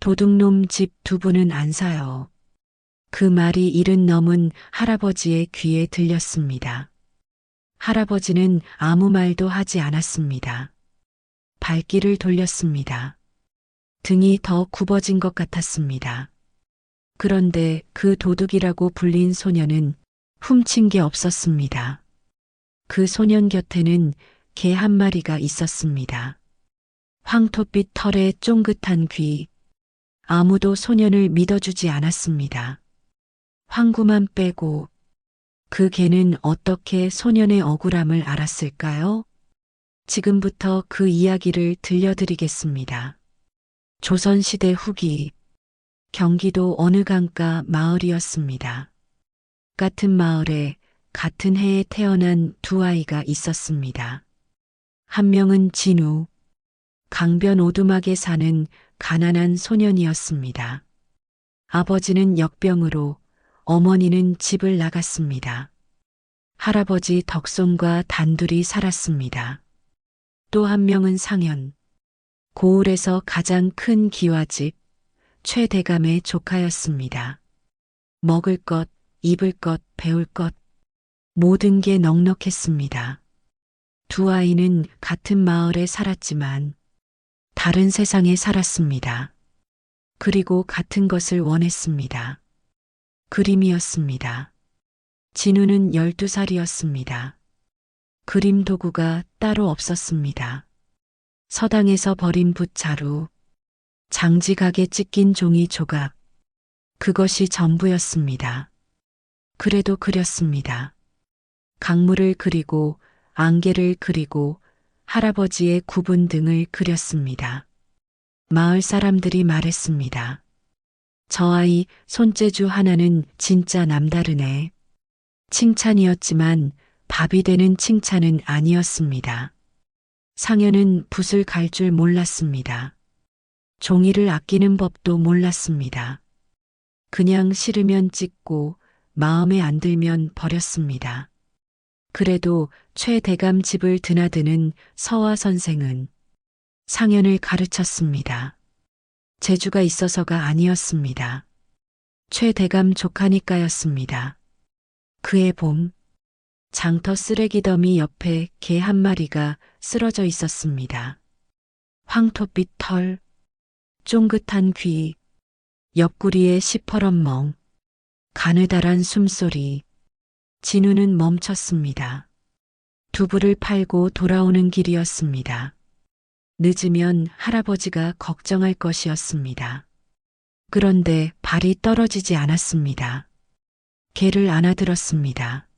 도둑놈 집 두부는 안 사요. 그 말이 70 넘은 할아버지의 귀에 들렸습니다. 할아버지는 아무 말도 하지 않았습니다. 발길을 돌렸습니다. 등이 더 굽어진 것 같았습니다. 그런데 그 도둑이라고 불린 소년은 훔친 게 없었습니다. 그 소년 곁에는 개 한 마리가 있었습니다. 황토빛 털에 쫑긋한 귀. 아무도 소년을 믿어주지 않았습니다. 황구만 빼고 그 개는 어떻게 소년의 억울함을 알았을까요? 지금부터 그 이야기를 들려드리겠습니다. 조선시대 후기, 경기도 어느 강가 마을이었습니다. 같은 마을에 같은 해에 태어난 두 아이가 있었습니다. 한 명은 진우, 강변 오두막에 사는 가난한 소년이었습니다. 아버지는 역병으로, 어머니는 집을 나갔습니다. 할아버지 덕손과 단둘이 살았습니다. 또 한 명은 상현, 고을에서 가장 큰 기와집, 최대감의 조카였습니다. 먹을 것, 입을 것, 배울 것, 모든 게 넉넉했습니다. 두 아이는 같은 마을에 살았지만 다른 세상에 살았습니다. 그리고 같은 것을 원했습니다. 그림이었습니다. 진우는 12살이었습니다. 그림 도구가 따로 없었습니다. 서당에서 버린 붓자루, 장지각에 찢긴 종이 조각, 그것이 전부였습니다. 그래도 그렸습니다. 강물을 그리고 안개를 그리고 할아버지의 구분 등을 그렸습니다. 마을 사람들이 말했습니다. 저 아이 손재주 하나는 진짜 남다르네. 칭찬이었지만 밥이 되는 칭찬은 아니었습니다. 상현은 붓을 갈 줄 몰랐습니다. 종이를 아끼는 법도 몰랐습니다. 그냥 싫으면 찍고 마음에 안 들면 버렸습니다. 그래도 최대감 집을 드나드는 서화 선생은 상현을 가르쳤습니다. 재주가 있어서가 아니었습니다. 최대감 조카니까였습니다. 그해 봄, 장터 쓰레기 더미 옆에 개 한 마리가 쓰러져 있었습니다. 황토빛 털, 쫑긋한 귀, 옆구리에 시퍼런 멍, 가느다란 숨소리. 진우는 멈췄습니다. 두부를 팔고 돌아오는 길이었습니다. 늦으면 할아버지가 걱정할 것이었습니다. 그런데 발이 떨어지지 않았습니다. 개를 안아들었습니다.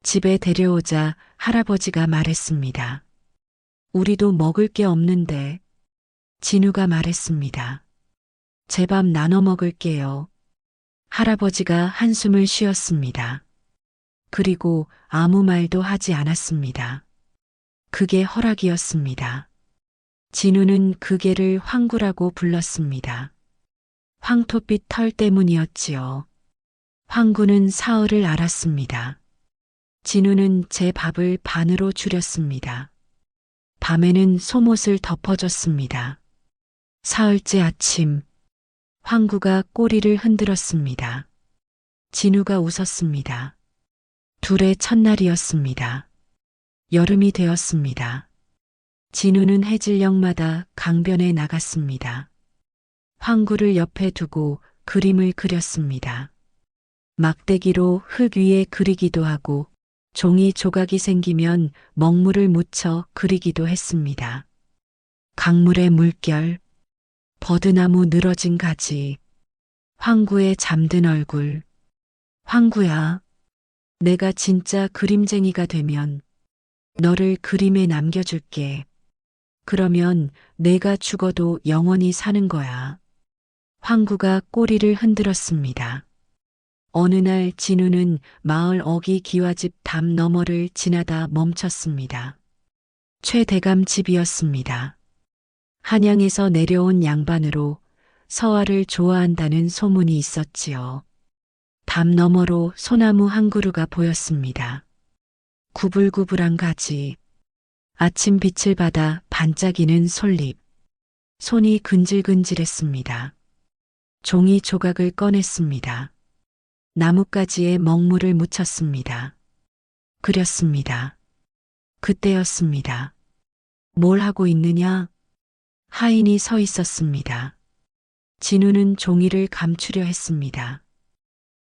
집에 데려오자 할아버지가 말했습니다. 우리도 먹을 게 없는데. 진우가 말했습니다. 제 밥 나눠 먹을게요. 할아버지가 한숨을 쉬었습니다. 그리고 아무 말도 하지 않았습니다. 그게 허락이었습니다. 진우는 그 개를 황구라고 불렀습니다. 황토빛 털 때문이었지요. 황구는 사흘을 알았습니다. 진우는 제 밥을 반으로 줄였습니다. 밤에는 소못을 덮어줬습니다. 사흘째 아침, 황구가 꼬리를 흔들었습니다. 진우가 웃었습니다. 둘의 첫날이었습니다. 여름이 되었습니다. 진우는 해질녘마다 강변에 나갔습니다. 황구를 옆에 두고 그림을 그렸습니다. 막대기로 흙 위에 그리기도 하고 종이 조각이 생기면 먹물을 묻혀 그리기도 했습니다. 강물의 물결, 버드나무 늘어진 가지, 황구의 잠든 얼굴. 황구야, 내가 진짜 그림쟁이가 되면 너를 그림에 남겨줄게. 그러면 내가 죽어도 영원히 사는 거야. 황구가 꼬리를 흔들었습니다. 어느 날 진우는 마을 어기 기와집 담 너머를 지나다 멈췄습니다. 최대감 집이었습니다. 한양에서 내려온 양반으로 서화를 좋아한다는 소문이 있었지요. 담 너머로 소나무 한 그루가 보였습니다. 구불구불한 가지, 아침 빛을 받아 반짝이는 솔잎, 손이 근질근질했습니다. 종이 조각을 꺼냈습니다. 나뭇가지에 먹물을 묻혔습니다. 그렸습니다. 그때였습니다. 뭘 하고 있느냐? 하인이 서 있었습니다. 진우는 종이를 감추려 했습니다.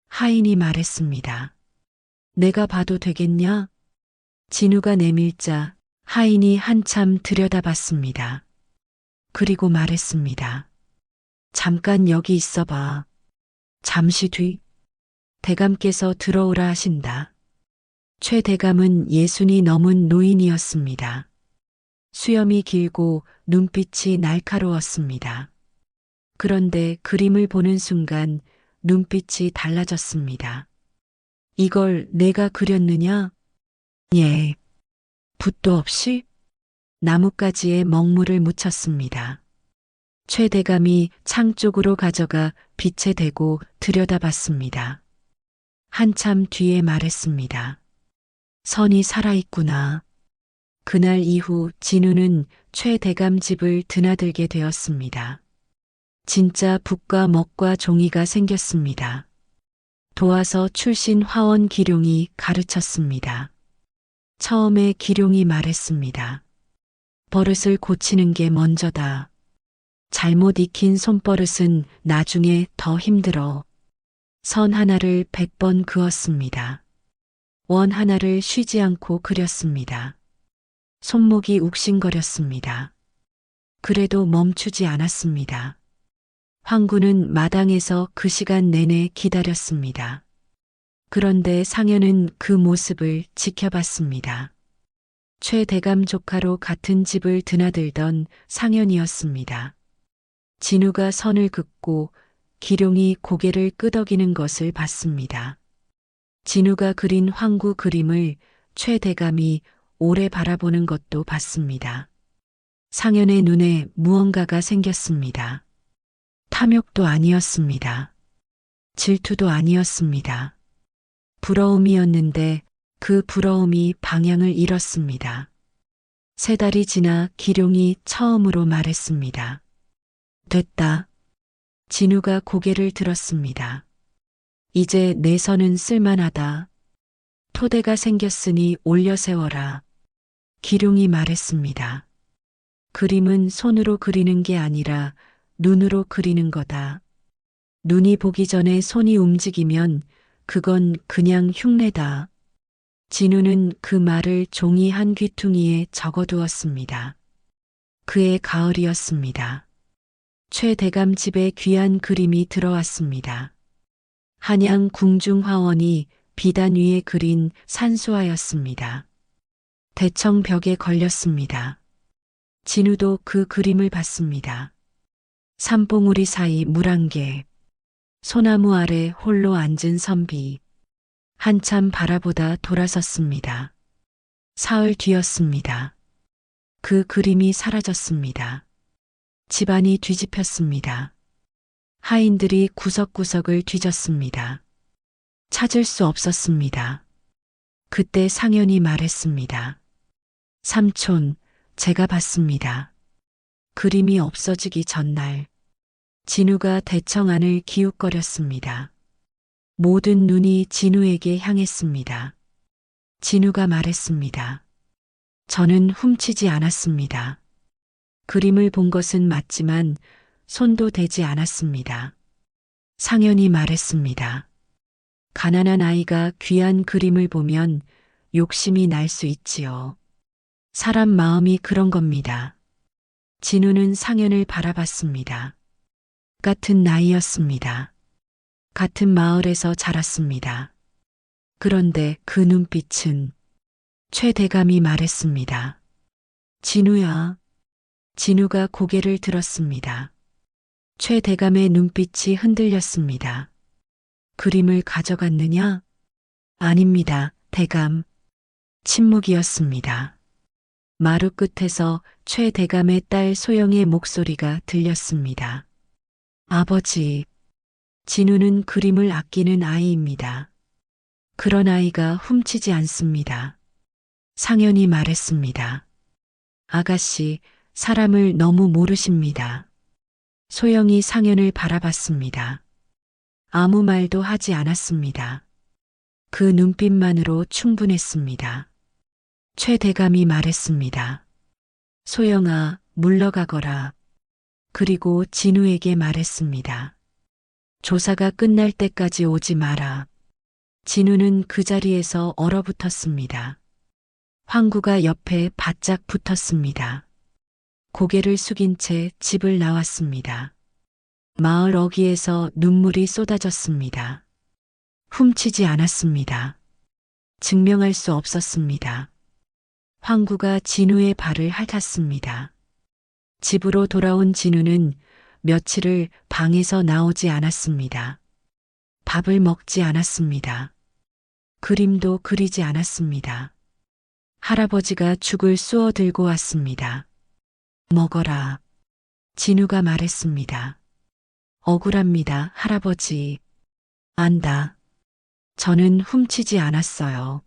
하인이 말했습니다. 내가 봐도 되겠냐? 진우가 내밀자 하인이 한참 들여다봤습니다. 그리고 말했습니다. 잠깐 여기 있어봐. 잠시 뒤 대감께서 들어오라 하신다. 최 대감은 60이 넘은 노인이었습니다. 수염이 길고 눈빛이 날카로웠습니다. 그런데 그림을 보는 순간 눈빛이 달라졌습니다. 이걸 내가 그렸느냐? 예. 붓도 없이 나뭇가지에 먹물을 묻혔습니다. 최 대감이 창 쪽으로 가져가 빛에 대고 들여다봤습니다. 한참 뒤에 말했습니다. 선이 살아있구나. 그날 이후 진우는 최 대감 집을 드나들게 되었습니다. 진짜 붓과 먹과 종이가 생겼습니다. 도와서 출신 화원 기룡이 가르쳤습니다. 처음에 기룡이 말했습니다. 버릇을 고치는 게 먼저다. 잘못 익힌 손버릇은 나중에 더 힘들어. 선 하나를 100번 그었습니다. 원 하나를 쉬지 않고 그렸습니다. 손목이 욱신거렸습니다. 그래도 멈추지 않았습니다. 황구는 마당에서 그 시간 내내 기다렸습니다. 그런데 상현은 그 모습을 지켜봤습니다. 최 대감 조카로 같은 집을 드나들던 상현이었습니다. 진우가 선을 긋고 기룡이 고개를 끄덕이는 것을 봤습니다. 진우가 그린 황구 그림을 최 대감이 오래 바라보는 것도 봤습니다. 상현의 눈에 무언가가 생겼습니다. 탐욕도 아니었습니다. 질투도 아니었습니다. 부러움이었는데 그 부러움이 방향을 잃었습니다. 3달이 지나 기룡이 처음으로 말했습니다. 됐다. 진우가 고개를 들었습니다. 이제 내 선은 쓸만하다. 토대가 생겼으니 올려 세워라. 기룡이 말했습니다. 그림은 손으로 그리는 게 아니라 눈으로 그리는 거다. 눈이 보기 전에 손이 움직이면 그건 그냥 흉내다. 진우는 그 말을 종이 한 귀퉁이에 적어두었습니다. 그해 가을이었습니다. 최 대감 집에 귀한 그림이 들어왔습니다. 한양 궁중화원이 비단 위에 그린 산수화였습니다. 대청 벽에 걸렸습니다. 진우도 그 그림을 봤습니다. 산봉우리 사이 물안개, 소나무 아래 홀로 앉은 선비, 한참 바라보다 돌아섰습니다. 사흘 뒤였습니다. 그 그림이 사라졌습니다. 집안이 뒤집혔습니다. 하인들이 구석구석을 뒤졌습니다. 찾을 수 없었습니다. 그때 상현이 말했습니다. 삼촌, 제가 봤습니다. 그림이 없어지기 전날 진우가 대청 안을 기웃거렸습니다. 모든 눈이 진우에게 향했습니다. 진우가 말했습니다. 저는 훔치지 않았습니다. 그림을 본 것은 맞지만 손도 대지 않았습니다. 상현이 말했습니다. 가난한 아이가 귀한 그림을 보면 욕심이 날 수 있지요. 사람 마음이 그런 겁니다. 진우는 상현을 바라봤습니다. 같은 나이였습니다. 같은 마을에서 자랐습니다. 그런데 그 눈빛은 최 대감이 말했습니다. 진우야. 진우가 고개를 들었습니다. 최 대감의 눈빛이 흔들렸습니다. 그림을 가져갔느냐? 아닙니다, 대감. 침묵이었습니다. 마루 끝에서 최 대감의 딸 소영의 목소리가 들렸습니다. 아버지, 진우는 그림을 아끼는 아이입니다. 그런 아이가 훔치지 않습니다. 상현이 말했습니다. 아가씨, 사람을 너무 모르십니다. 소영이 상현을 바라봤습니다. 아무 말도 하지 않았습니다. 그 눈빛만으로 충분했습니다. 최 대감이 말했습니다. 소영아, 물러가거라. 그리고 진우에게 말했습니다. 조사가 끝날 때까지 오지 마라. 진우는 그 자리에서 얼어붙었습니다. 황구가 옆에 바짝 붙었습니다. 고개를 숙인 채 집을 나왔습니다. 마을 어귀에서 눈물이 쏟아졌습니다. 훔치지 않았습니다. 증명할 수 없었습니다. 황구가 진우의 발을 핥았습니다. 집으로 돌아온 진우는 며칠을 방에서 나오지 않았습니다. 밥을 먹지 않았습니다. 그림도 그리지 않았습니다. 할아버지가 죽을 쑤어 들고 왔습니다. 먹어라. 진우가 말했습니다. 억울합니다, 할아버지. 안다. 저는 훔치지 않았어요.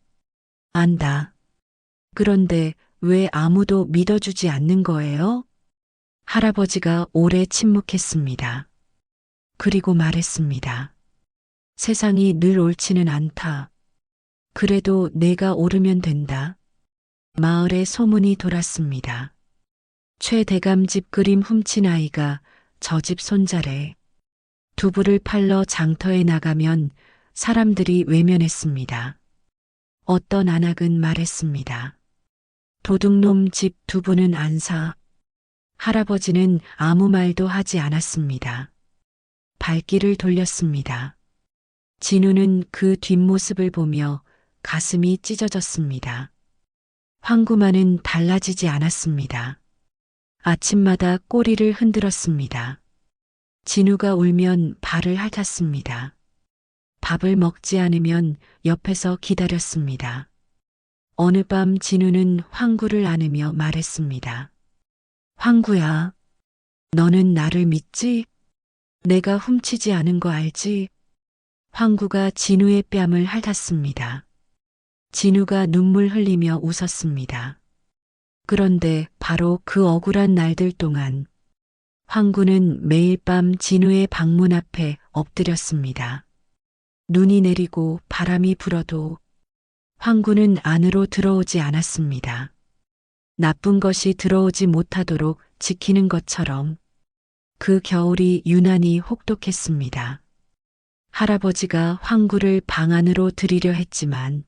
안다. 그런데 왜 아무도 믿어주지 않는 거예요? 할아버지가 오래 침묵했습니다. 그리고 말했습니다. 세상이 늘 옳지는 않다. 그래도 내가 옳으면 된다. 마을에 소문이 돌았습니다. 최 대감 집 그림 훔친 아이가 저 집 손자래. 두부를 팔러 장터에 나가면 사람들이 외면했습니다. 어떤 안악은 말했습니다. 도둑놈 집 두부는 안 사. 할아버지는 아무 말도 하지 않았습니다. 발길을 돌렸습니다. 진우는 그 뒷모습을 보며 가슴이 찢어졌습니다. 황구만은 달라지지 않았습니다. 아침마다 꼬리를 흔들었습니다. 진우가 울면 발을 핥았습니다. 밥을 먹지 않으면 옆에서 기다렸습니다. 어느 밤 진우는 황구를 안으며 말했습니다. 황구야, 너는 나를 믿지? 내가 훔치지 않은 거 알지? 황구가 진우의 뺨을 핥았습니다. 진우가 눈물 흘리며 웃었습니다. 그런데 바로 그 억울한 날들 동안 황구는 매일 밤 진우의 방문 앞에 엎드렸습니다. 눈이 내리고 바람이 불어도 황구는 안으로 들어오지 않았습니다. 나쁜 것이 들어오지 못하도록 지키는 것처럼 그 겨울이 유난히 혹독했습니다. 할아버지가 황구를 방 안으로 들이려 했지만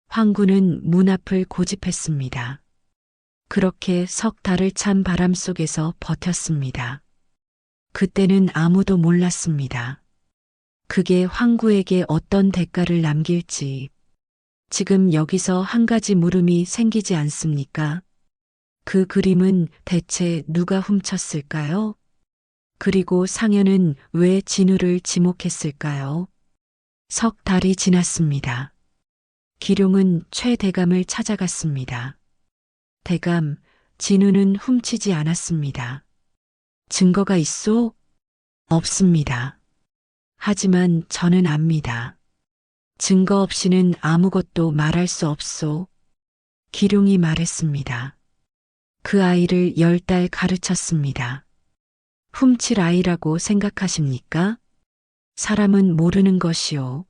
황구는 문 앞을 고집했습니다. 그렇게 석 달을 찬 바람 속에서 버텼습니다. 그때는 아무도 몰랐습니다. 그게 황구에게 어떤 대가를 남길지. 지금 여기서 한 가지 물음이 생기지 않습니까? 그 그림은 대체 누가 훔쳤을까요? 그리고 상현은 왜 진우를 지목했을까요? 석 달이 지났습니다. 기룡은 최 대감을 찾아갔습니다. 대감, 진우는 훔치지 않았습니다. 증거가 있소? 없습니다. 하지만 저는 압니다. 증거 없이는 아무것도 말할 수 없소. 기룡이 말했습니다. 그 아이를 10달 가르쳤습니다. 훔칠 아이라고 생각하십니까? 사람은 모르는 것이오.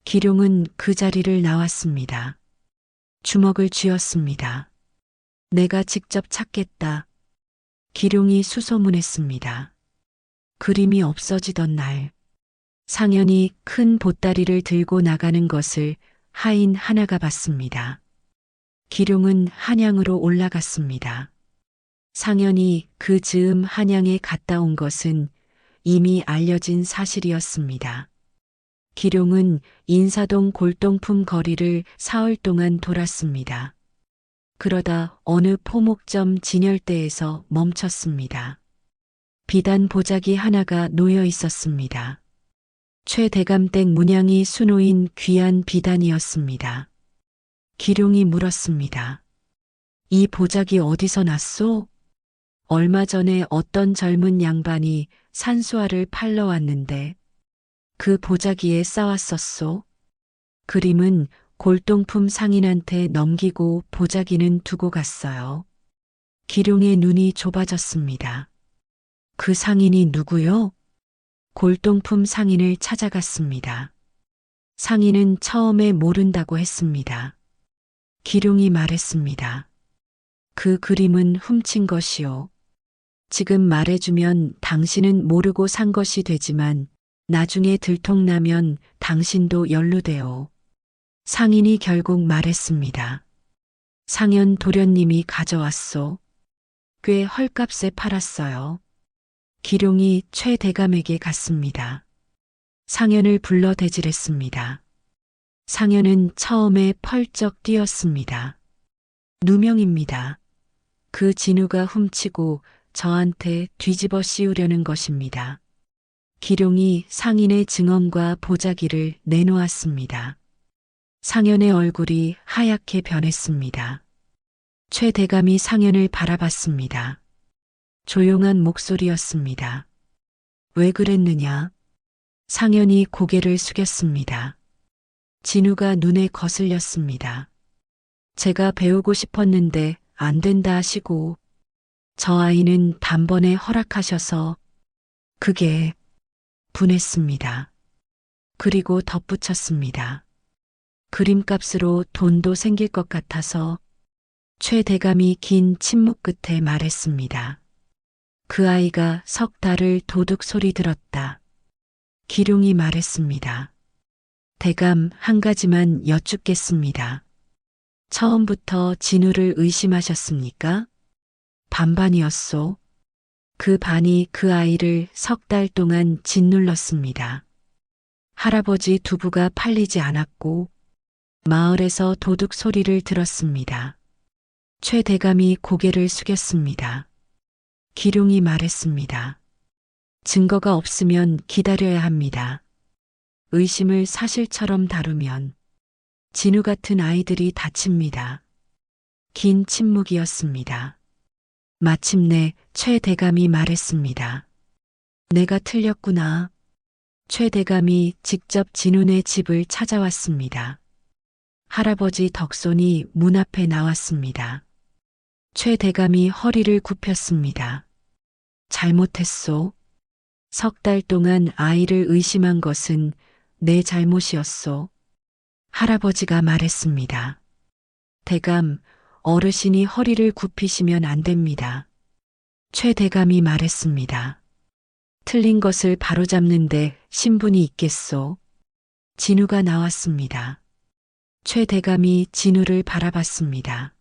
기룡은 그 자리를 나왔습니다. 주먹을 쥐었습니다. 내가 직접 찾겠다. 기룡이 수소문했습니다. 그림이 없어지던 날, 상현이 큰 보따리를 들고 나가는 것을 하인 하나가 봤습니다. 기룡은 한양으로 올라갔습니다. 상현이 그 즈음 한양에 갔다 온 것은 이미 알려진 사실이었습니다. 기룡은 인사동 골동품 거리를 사흘 동안 돌았습니다. 그러다 어느 포목점 진열대에서 멈췄습니다. 비단 보자기 하나가 놓여 있었습니다. 최 대감댁 문양이 수놓인 귀한 비단이었습니다. 기룡이 물었습니다. 이 보자기 어디서 났소? 얼마 전에 어떤 젊은 양반이 산수화를 팔러 왔는데 그 보자기에 쌓았었소. 그림은 골동품 상인한테 넘기고 보자기는 두고 갔어요. 기룡의 눈이 좁아졌습니다. 그 상인이 누구요? 골동품 상인을 찾아갔습니다. 상인은 처음에 모른다고 했습니다. 기룡이 말했습니다. 그 그림은 훔친 것이요. 지금 말해주면 당신은 모르고 산 것이 되지만 나중에 들통나면 당신도 연루돼요. 상인이 결국 말했습니다. 상현 도련님이 가져왔소. 꽤 헐값에 팔았어요. 기룡이 최 대감에게 갔습니다. 상현을 불러 대질했습니다. 상현은 처음에 펄쩍 뛰었습니다. 누명입니다. 그 진우가 훔치고 저한테 뒤집어 씌우려는 것입니다. 기룡이 상인의 증언과 보자기를 내놓았습니다. 상현의 얼굴이 하얗게 변했습니다. 최 대감이 상현을 바라봤습니다. 조용한 목소리였습니다. 왜 그랬느냐? 상현이 고개를 숙였습니다. 진우가 눈에 거슬렸습니다. 제가 배우고 싶었는데 안 된다 하시고 저 아이는 단번에 허락하셔서 그게 분했습니다. 그리고 덧붙였습니다. 그림값으로 돈도 생길 것 같아서 최 대감이 긴 침묵 끝에 말했습니다. 그 아이가 석 달을 도둑 소리 들었다. 기룡이 말했습니다. 대감 한 가지만 여쭙겠습니다. 처음부터 진우를 의심하셨습니까? 반반이었소. 그 반이 그 아이를 석 달 동안 짓눌렀습니다. 할아버지 두부가 팔리지 않았고 마을에서 도둑 소리를 들었습니다. 최 대감이 고개를 숙였습니다. 기룡이 말했습니다. 증거가 없으면 기다려야 합니다. 의심을 사실처럼 다루면 진우 같은 아이들이 다칩니다. 긴 침묵이었습니다. 마침내 최 대감이 말했습니다. 내가 틀렸구나. 최 대감이 직접 진우네 집을 찾아왔습니다. 할아버지 덕손이 문 앞에 나왔습니다. 최 대감이 허리를 굽혔습니다. 잘못했소. 석 달 동안 아이를 의심한 것은 내 잘못이었소. 할아버지가 말했습니다. 대감, 어르신이 허리를 굽히시면 안 됩니다. 최 대감이 말했습니다. 틀린 것을 바로잡는데 신분이 있겠소. 진우가 나왔습니다. 최 대감이 진우를 바라봤습니다.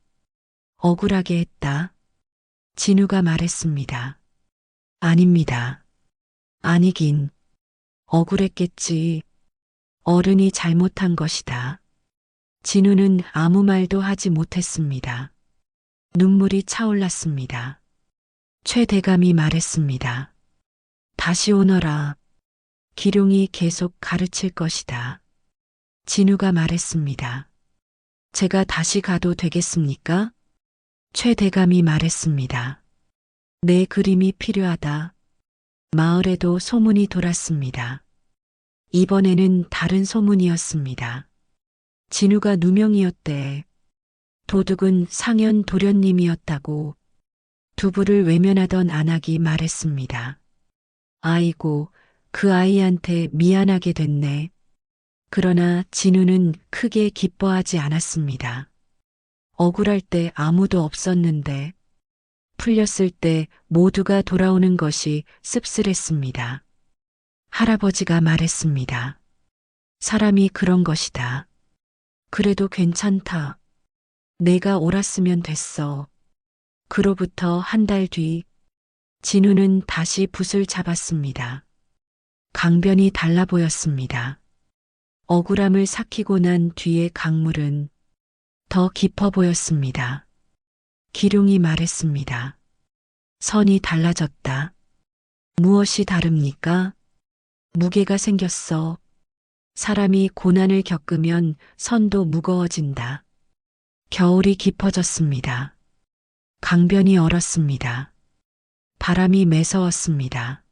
억울하게 했다. 진우가 말했습니다. 아닙니다. 아니긴. 억울했겠지. 어른이 잘못한 것이다. 진우는 아무 말도 하지 못했습니다. 눈물이 차올랐습니다. 최 대감이 말했습니다. 다시 오너라. 기룡이 계속 가르칠 것이다. 진우가 말했습니다. 제가 다시 가도 되겠습니까? 최 대감이 말했습니다. 내 그림이 필요하다. 마을에도 소문이 돌았습니다. 이번에는 다른 소문이었습니다. 진우가 누명이었대. 도둑은 상현 도련님이었다고 두부를 외면하던 안악이 말했습니다. 아이고, 그 아이한테 미안하게 됐네. 그러나 진우는 크게 기뻐하지 않았습니다. 억울할 때 아무도 없었는데 풀렸을 때 모두가 돌아오는 것이 씁쓸했습니다. 할아버지가 말했습니다. 사람이 그런 것이다. 그래도 괜찮다. 내가 옳았으면 됐어. 그로부터 한 달 뒤 진우는 다시 붓을 잡았습니다. 강변이 달라 보였습니다. 억울함을 삭히고 난 뒤의 강물은 더 깊어 보였습니다. 기룡이 말했습니다. 선이 달라졌다. 무엇이 다릅니까? 무게가 생겼어. 사람이 고난을 겪으면 선도 무거워진다. 겨울이 깊어졌습니다. 강변이 얼었습니다. 바람이 매서웠습니다.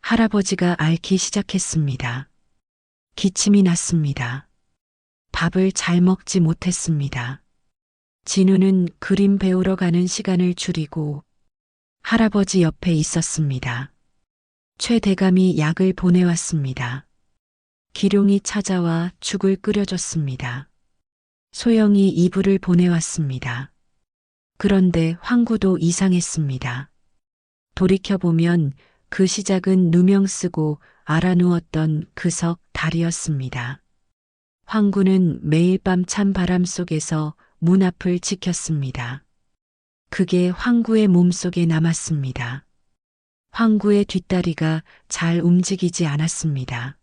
할아버지가 앓기 시작했습니다. 기침이 났습니다. 밥을 잘 먹지 못했습니다. 진우는 그림 배우러 가는 시간을 줄이고 할아버지 옆에 있었습니다. 최 대감이 약을 보내왔습니다. 기룡이 찾아와 죽을 끓여줬습니다. 소영이 이불을 보내왔습니다. 그런데 황구도 이상했습니다. 돌이켜보면 그 시작은 누명 쓰고 알아누웠던 그 석 달이었습니다. 황구는 매일 밤 찬 바람 속에서 문 앞을 지켰습니다. 그게 황구의 몸속에 남았습니다. 황구의 뒷다리가 잘 움직이지 않았습니다.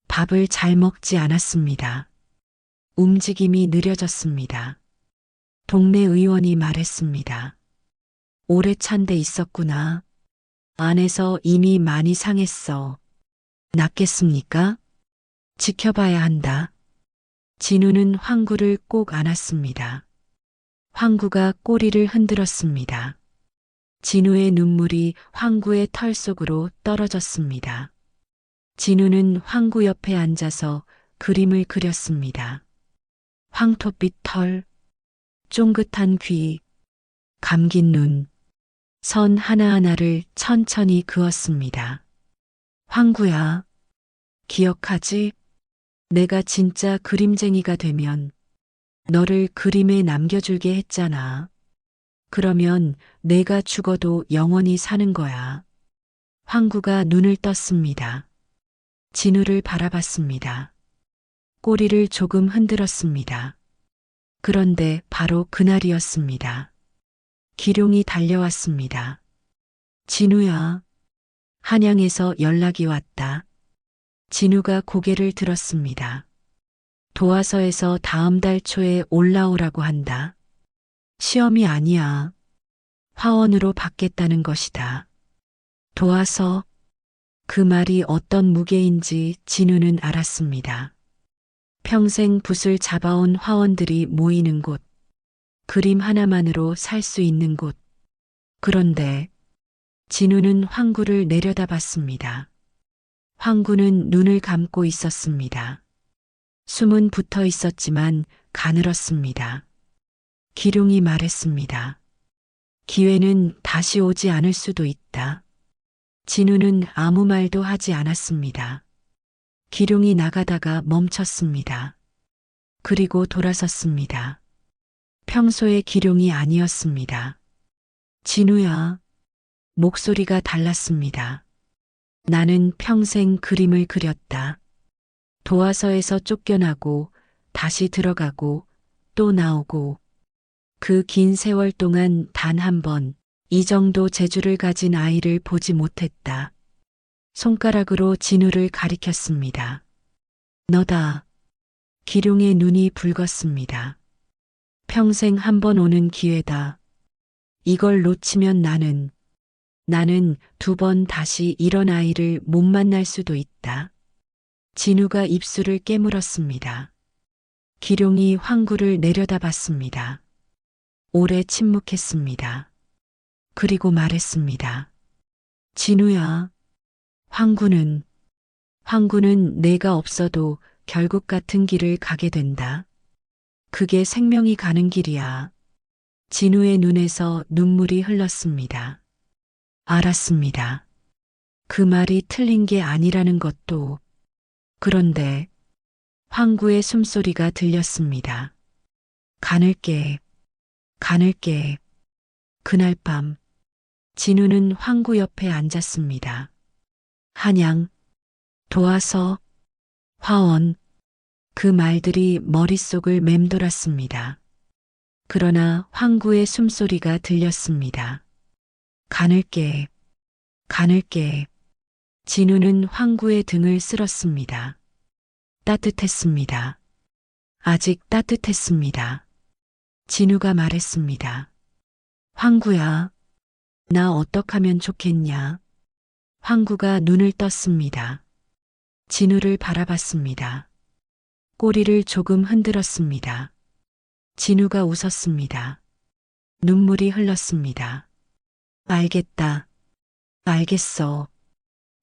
밥을 잘 먹지 않았습니다. 움직임이 느려졌습니다. 동네 의원이 말했습니다. 오래 찬 데 있었구나. 안에서 이미 많이 상했어. 낫겠습니까? 지켜봐야 한다. 진우는 황구를 꼭 안았습니다. 황구가 꼬리를 흔들었습니다. 진우의 눈물이 황구의 털 속으로 떨어졌습니다. 진우는 황구 옆에 앉아서 그림을 그렸습니다. 황토빛 털, 쫑긋한 귀, 감긴 눈, 선 하나하나를 천천히 그었습니다. 황구야, 기억하지? 내가 진짜 그림쟁이가 되면 너를 그림에 남겨줄게 했잖아. 그러면 내가 죽어도 영원히 사는 거야. 황구가 눈을 떴습니다. 진우를 바라봤습니다. 꼬리를 조금 흔들었습니다. 그런데 바로 그날이었습니다. 기룡이 달려왔습니다. 진우야, 한양에서 연락이 왔다. 진우가 고개를 들었습니다. 도화서에서 다음 달 초에 올라오라고 한다. 시험이 아니야. 화원으로 받겠다는 것이다. 도화서, 그 말이 어떤 무게인지 진우는 알았습니다. 평생 붓을 잡아온 화원들이 모이는 곳, 그림 하나만으로 살 수 있는 곳. 그런데 진우는 황구를 내려다봤습니다. 황구는 눈을 감고 있었습니다. 숨은 붙어 있었지만 가늘었습니다. 기룡이 말했습니다. 기회는 다시 오지 않을 수도 있다. 진우는 아무 말도 하지 않았습니다. 기룡이 나가다가 멈췄습니다. 그리고 돌아섰습니다. 평소의 기룡이 아니었습니다. 진우야, 목소리가 달랐습니다. 나는 평생 그림을 그렸다. 도화서에서 쫓겨나고 다시 들어가고 또 나오고 그 긴 세월 동안 단 한 번 이 정도 재주를 가진 아이를 보지 못했다. 손가락으로 진우를 가리켰습니다. 너다. 기룡의 눈이 붉었습니다. 평생 한 번 오는 기회다. 이걸 놓치면 나는 두 번 다시 이런 아이를 못 만날 수도 있다. 진우가 입술을 깨물었습니다. 기룡이 황구를 내려다봤습니다. 오래 침묵했습니다. 그리고 말했습니다. 진우야, 황구는 내가 없어도 결국 같은 길을 가게 된다. 그게 생명이 가는 길이야. 진우의 눈에서 눈물이 흘렀습니다. 알았습니다. 그 말이 틀린 게 아니라는 것도. 그런데 황구의 숨소리가 들렸습니다. 가늘게. 그날 밤 진우는 황구 옆에 앉았습니다. 한양, 도화서, 화원, 그 말들이 머릿속을 맴돌았습니다. 그러나 황구의 숨소리가 들렸습니다. 가늘게. 진우는 황구의 등을 쓸었습니다. 따뜻했습니다. 아직 따뜻했습니다. 진우가 말했습니다. 황구야, 나 어떡하면 좋겠냐? 황구가 눈을 떴습니다. 진우를 바라봤습니다. 꼬리를 조금 흔들었습니다. 진우가 웃었습니다. 눈물이 흘렀습니다. 알겠다. 알겠어.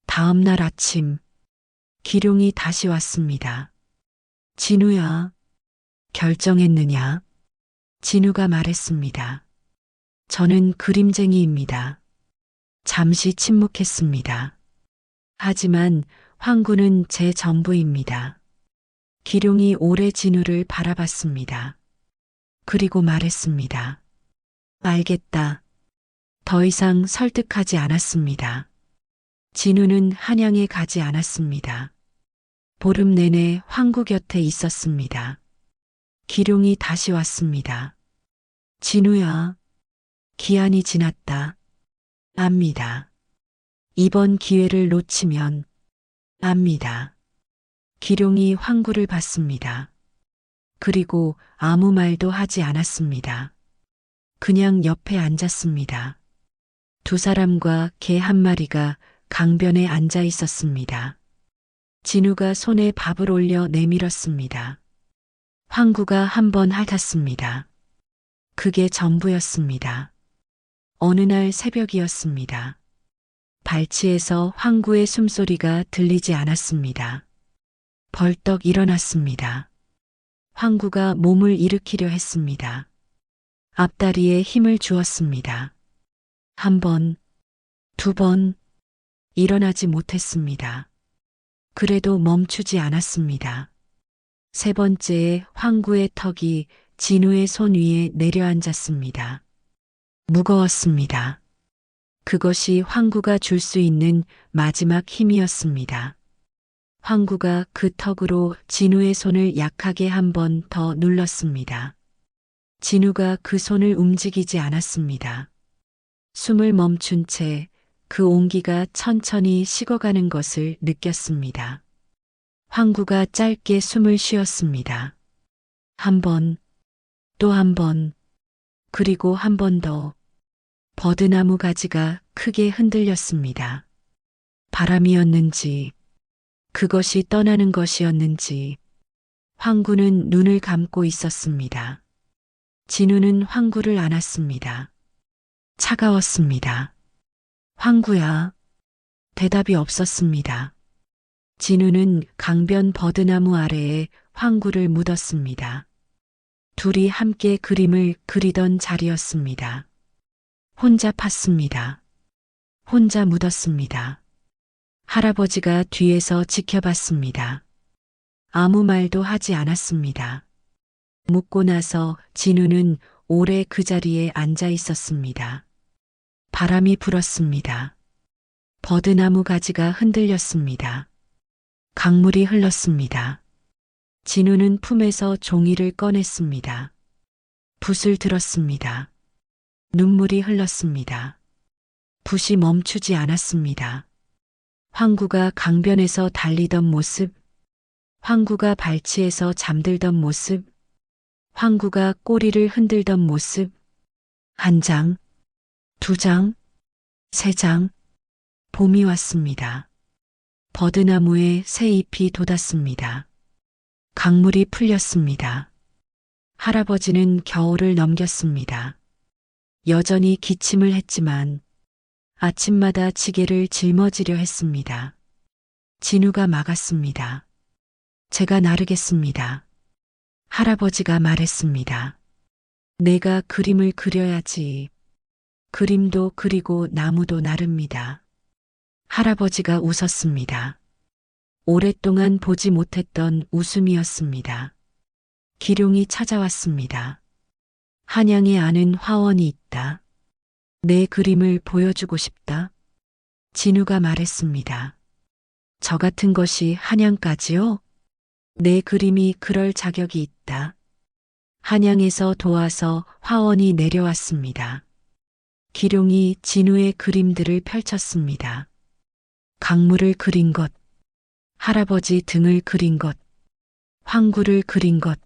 다음 날 아침, 기룡이 다시 왔습니다. 진우야, 결정했느냐? 진우가 말했습니다. 저는 그림쟁이입니다. 잠시 침묵했습니다. 하지만 황구는 제 전부입니다. 기룡이 오래 진우를 바라봤습니다. 그리고 말했습니다. 알겠다. 더 이상 설득하지 않았습니다. 진우는 한양에 가지 않았습니다. 보름 내내 황구 곁에 있었습니다. 기룡이 다시 왔습니다. 진우야, 기한이 지났다. 압니다. 이번 기회를 놓치면 압니다. 기룡이 황구를 봤습니다. 그리고 아무 말도 하지 않았습니다. 그냥 옆에 앉았습니다. 두 사람과 개 한 마리가 강변에 앉아 있었습니다. 진우가 손에 밥을 올려 내밀었습니다. 황구가 한 번 핥았습니다. 그게 전부였습니다. 어느 날 새벽이었습니다. 발치에서 황구의 숨소리가 들리지 않았습니다. 벌떡 일어났습니다. 황구가 몸을 일으키려 했습니다. 앞다리에 힘을 주었습니다. 한 번, 두 번, 일어나지 못했습니다. 그래도 멈추지 않았습니다. 세 번째에 황구의 턱이 진우의 손 위에 내려앉았습니다. 무거웠습니다. 그것이 황구가 줄 수 있는 마지막 힘이었습니다. 황구가 그 턱으로 진우의 손을 약하게 한 번 더 눌렀습니다. 진우가 그 손을 움직이지 않았습니다. 숨을 멈춘 채 그 온기가 천천히 식어가는 것을 느꼈습니다. 황구가 짧게 숨을 쉬었습니다. 한 번, 또 한 번, 그리고 한 번 더. 버드나무 가지가 크게 흔들렸습니다. 바람이었는지, 그것이 떠나는 것이었는지, 황구는 눈을 감고 있었습니다. 진우는 황구를 안았습니다. 차가웠습니다. 황구야. 대답이 없었습니다. 진우는 강변 버드나무 아래에 황구를 묻었습니다. 둘이 함께 그림을 그리던 자리였습니다. 혼자 팠습니다. 혼자 묻었습니다. 할아버지가 뒤에서 지켜봤습니다. 아무 말도 하지 않았습니다. 묻고 나서 진우는 오래 그 자리에 앉아 있었습니다. 바람이 불었습니다. 버드나무 가지가 흔들렸습니다. 강물이 흘렀습니다. 진우는 품에서 종이를 꺼냈습니다. 붓을 들었습니다. 눈물이 흘렀습니다. 붓이 멈추지 않았습니다. 황구가 강변에서 달리던 모습, 황구가 발치에서 잠들던 모습, 황구가 꼬리를 흔들던 모습, 한 장, 두 장, 세 장, 봄이 왔습니다. 버드나무에 새 잎이 돋았습니다. 강물이 풀렸습니다. 할아버지는 겨울을 넘겼습니다. 여전히 기침을 했지만 아침마다 지게를 짊어지려 했습니다. 진우가 막았습니다. 제가 나르겠습니다. 할아버지가 말했습니다. 내가 그림을 그려야지. 그림도 그리고 나무도 나릅니다. 할아버지가 웃었습니다. 오랫동안 보지 못했던 웃음이었습니다. 기룡이 찾아왔습니다. 한양에 아는 화원이 있다. 내 그림을 보여주고 싶다. 진우가 말했습니다. 저 같은 것이 한양까지요? 내 그림이 그럴 자격이 있다. 한양에서 도와서 화원이 내려왔습니다. 기룡이 진우의 그림들을 펼쳤습니다. 강물을 그린 것, 할아버지 등을 그린 것, 황구를 그린 것,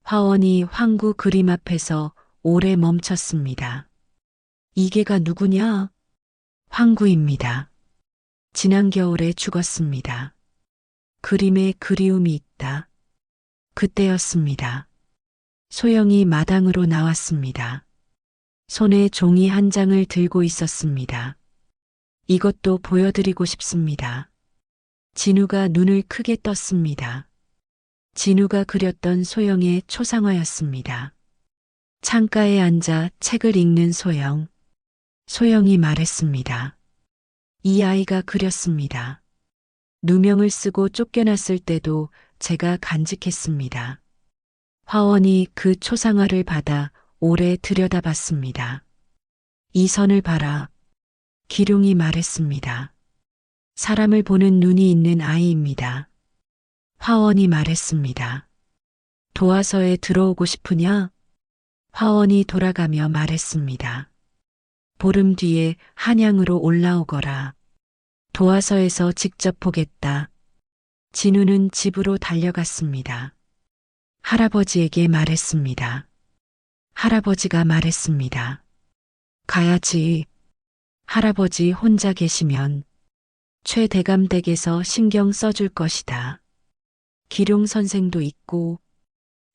화원이 황구 그림 앞에서 오래 멈췄습니다. 이게가 누구냐? 황구입니다. 지난 겨울에 죽었습니다. 그림에 그리움이 있다. 그때였습니다. 소영이 마당으로 나왔습니다. 손에 종이 한 장을 들고 있었습니다. 이것도 보여드리고 싶습니다. 진우가 눈을 크게 떴습니다. 진우가 그렸던 소영의 초상화였습니다. 창가에 앉아 책을 읽는 소영. 소영이 말했습니다. 이 아이가 그렸습니다. 누명을 쓰고 쫓겨났을 때도 제가 간직했습니다. 화원이 그 초상화를 받아 오래 들여다봤습니다. 이 선을 봐라. 기룡이 말했습니다. 사람을 보는 눈이 있는 아이입니다. 화원이 말했습니다. 도화서에 들어오고 싶으냐? 화원이 돌아가며 말했습니다. 보름 뒤에 한양으로 올라오거라. 도화서에서 직접 보겠다. 진우는 집으로 달려갔습니다. 할아버지에게 말했습니다. 할아버지가 말했습니다. 가야지. 할아버지 혼자 계시면 최 대감 댁에서 신경 써줄 것이다. 기룡 선생도 있고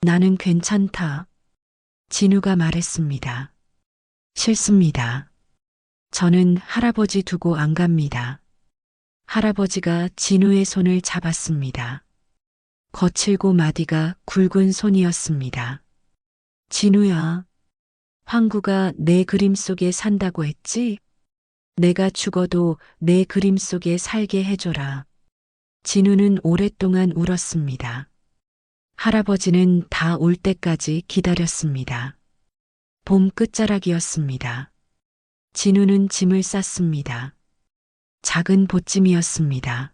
나는 괜찮다. 진우가 말했습니다. 싫습니다. 저는 할아버지 두고 안 갑니다. 할아버지가 진우의 손을 잡았습니다. 거칠고 마디가 굵은 손이었습니다. 진우야, 황구가 내 그림 속에 산다고 했지? 내가 죽어도 내 그림 속에 살게 해줘라. 진우는 오랫동안 울었습니다. 할아버지는 다 올 때까지 기다렸습니다. 봄 끝자락이었습니다. 진우는 짐을 쌌습니다. 작은 보찜이었습니다.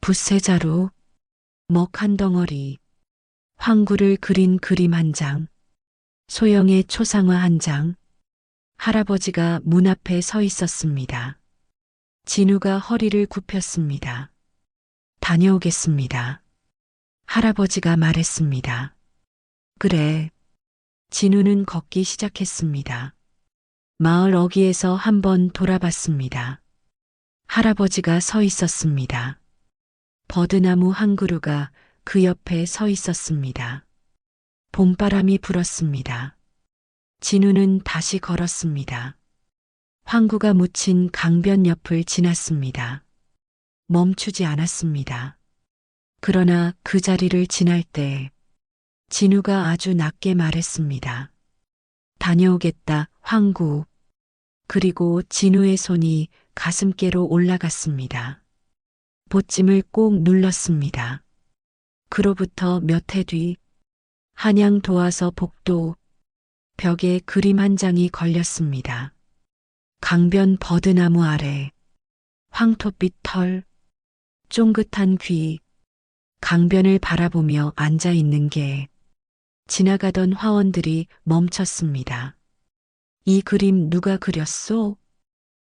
붓세자루, 먹 한 덩어리, 황구를 그린 그림 한 장, 소영의 초상화 한 장, 할아버지가 문 앞에 서 있었습니다. 진우가 허리를 굽혔습니다. 다녀오겠습니다. 할아버지가 말했습니다. 그래. 진우는 걷기 시작했습니다. 마을 어귀에서 한번 돌아봤습니다. 할아버지가 서 있었습니다. 버드나무 한 그루가 그 옆에 서 있었습니다. 봄바람이 불었습니다. 진우는 다시 걸었습니다. 황구가 묻힌 강변 옆을 지났습니다. 멈추지 않았습니다. 그러나 그 자리를 지날 때 진우가 아주 낮게 말했습니다. 다녀오겠다, 황구. 그리고 진우의 손이 가슴께로 올라갔습니다. 보찜을 꼭 눌렀습니다. 그로부터 몇 해 뒤 한양 도화서 복도 벽에 그림 한 장이 걸렸습니다. 강변 버드나무 아래 황토빛 털, 쫑긋한 귀, 강변을 바라보며 앉아 있는 게 지나가던 화원들이 멈췄습니다. 이 그림 누가 그렸소?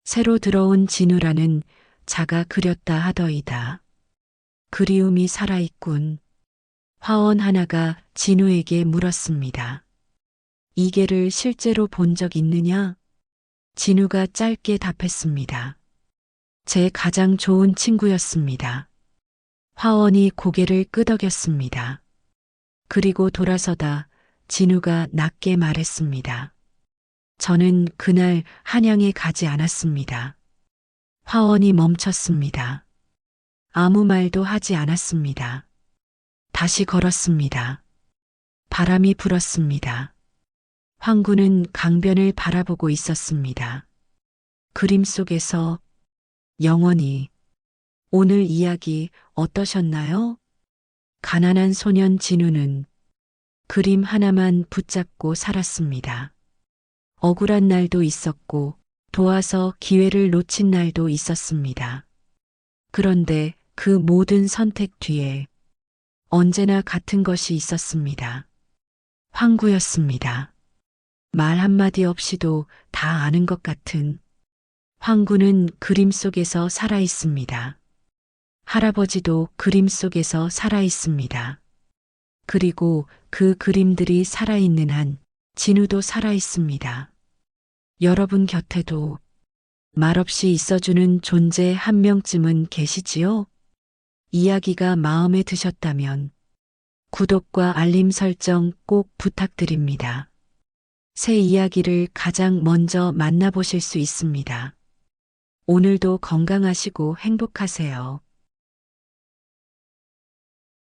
새로 들어온 진우라는 자가 그렸다 하더이다. 그리움이 살아있군. 화원 하나가 진우에게 물었습니다. 이게를 실제로 본 적 있느냐? 진우가 짧게 답했습니다. 제 가장 좋은 친구였습니다. 화원이 고개를 끄덕였습니다. 그리고 돌아서다 진우가 낮게 말했습니다. 저는 그날 한양에 가지 않았습니다. 화원이 멈췄습니다. 아무 말도 하지 않았습니다. 다시 걸었습니다. 바람이 불었습니다. 황구는 강변을 바라보고 있었습니다. 그림 속에서 영원히. 오늘 이야기 어떠셨나요? 가난한 소년 진우는 그림 하나만 붙잡고 살았습니다. 억울한 날도 있었고 도와서 기회를 놓친 날도 있었습니다. 그런데 그 모든 선택 뒤에 언제나 같은 것이 있었습니다. 황구였습니다. 말 한마디 없이도 다 아는 것 같은 황구는 그림 속에서 살아 있습니다. 할아버지도 그림 속에서 살아 있습니다. 그리고 그 그림들이 살아있는 한 진우도 살아 있습니다. 여러분 곁에도 말없이 있어주는 존재 한 명쯤은 계시지요? 이야기가 마음에 드셨다면 구독과 알림 설정 꼭 부탁드립니다. 새 이야기를 가장 먼저 만나보실 수 있습니다. 오늘도 건강하시고 행복하세요.